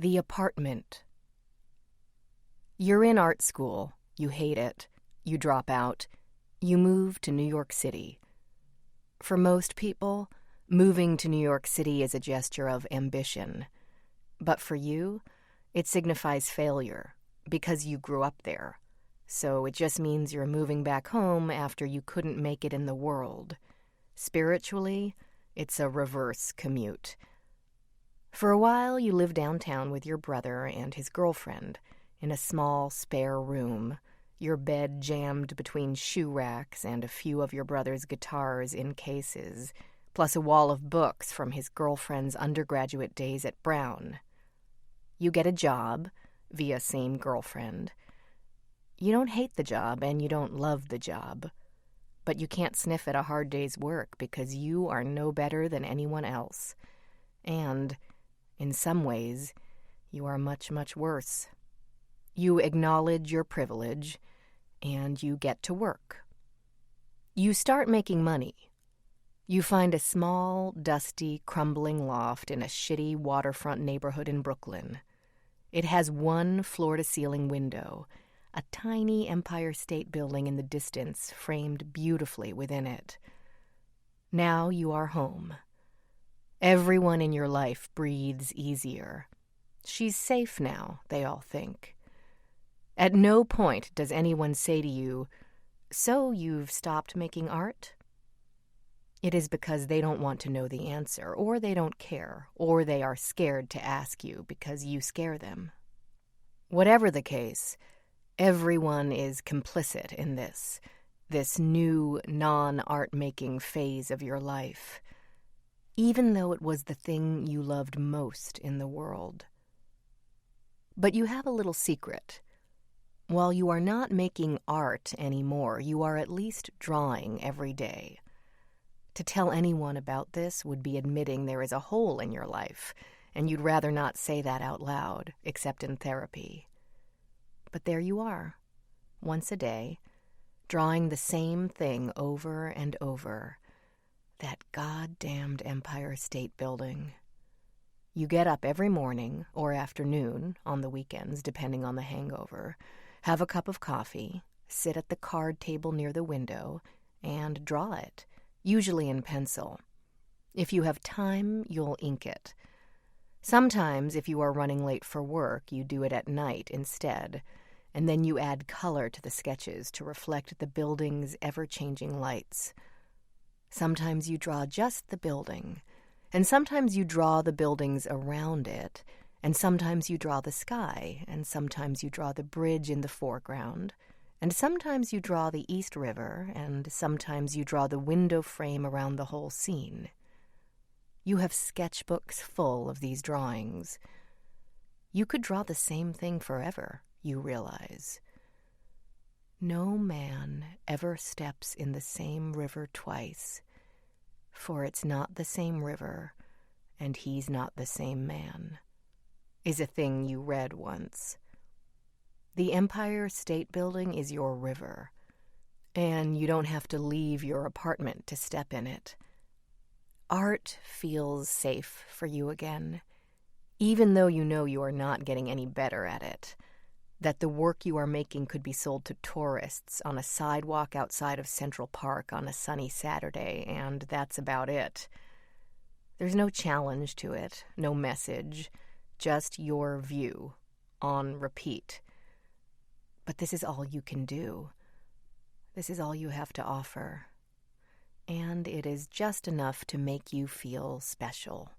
The apartment. You're in art school. You hate it. You drop out. You move to New York City. For most people, moving to New York City is a gesture of ambition. But for you, it signifies failure because you grew up there. So it just means you're moving back home after you couldn't make it in the world. Spiritually, it's a reverse commute. For a while, you live downtown with your brother and his girlfriend in a small, spare room, your bed jammed between shoe racks and a few of your brother's guitars in cases, plus a wall of books from his girlfriend's undergraduate days at Brown. You get a job via same girlfriend. You don't hate the job and you don't love the job, but you can't sniff at a hard day's work because you are no better than anyone else. And, in some ways, you are much, much worse. You acknowledge your privilege, and you get to work. You start making money. You find a small, dusty, crumbling loft in a shitty waterfront neighborhood in Brooklyn. It has one floor-to-ceiling window, a tiny Empire State Building in the distance framed beautifully within it. Now you are home. Everyone in your life breathes easier. She's safe now, they all think. At no point does anyone say to you, "So you've stopped making art?" It is because they don't want to know the answer, or they don't care, or they are scared to ask you because you scare them. Whatever the case, everyone is complicit in this new non-art-making phase of your life, even though it was the thing you loved most in the world. But you have a little secret. While you are not making art anymore, you are at least drawing every day. To tell anyone about this would be admitting there is a hole in your life, and you'd rather not say that out loud, except in therapy. But there you are, once a day, drawing the same thing over and over. That goddamned Empire State Building. You get up every morning or afternoon, on the weekends, depending on the hangover, have a cup of coffee, sit at the card table near the window, and draw it, usually in pencil. If you have time, you'll ink it. Sometimes, if you are running late for work, you do it at night instead, and then you add color to the sketches to reflect the building's ever-changing lights. Sometimes you draw just the building, and sometimes you draw the buildings around it, and sometimes you draw the sky, and sometimes you draw the bridge in the foreground, and sometimes you draw the East River, and sometimes you draw the window frame around the whole scene. You have sketchbooks full of these drawings. You could draw the same thing forever, you realize. No man ever steps in the same river twice, for it's not the same river, and he's not the same man, is a thing you read once. The Empire State Building is your river, and you don't have to leave your apartment to step in it. Art feels safe for you again, even though you know you are not getting any better at it, that the work you are making could be sold to tourists on a sidewalk outside of Central Park on a sunny Saturday, and that's about it. There's no challenge to it, no message, just your view, on repeat. But this is all you can do. This is all you have to offer. And it is just enough to make you feel special.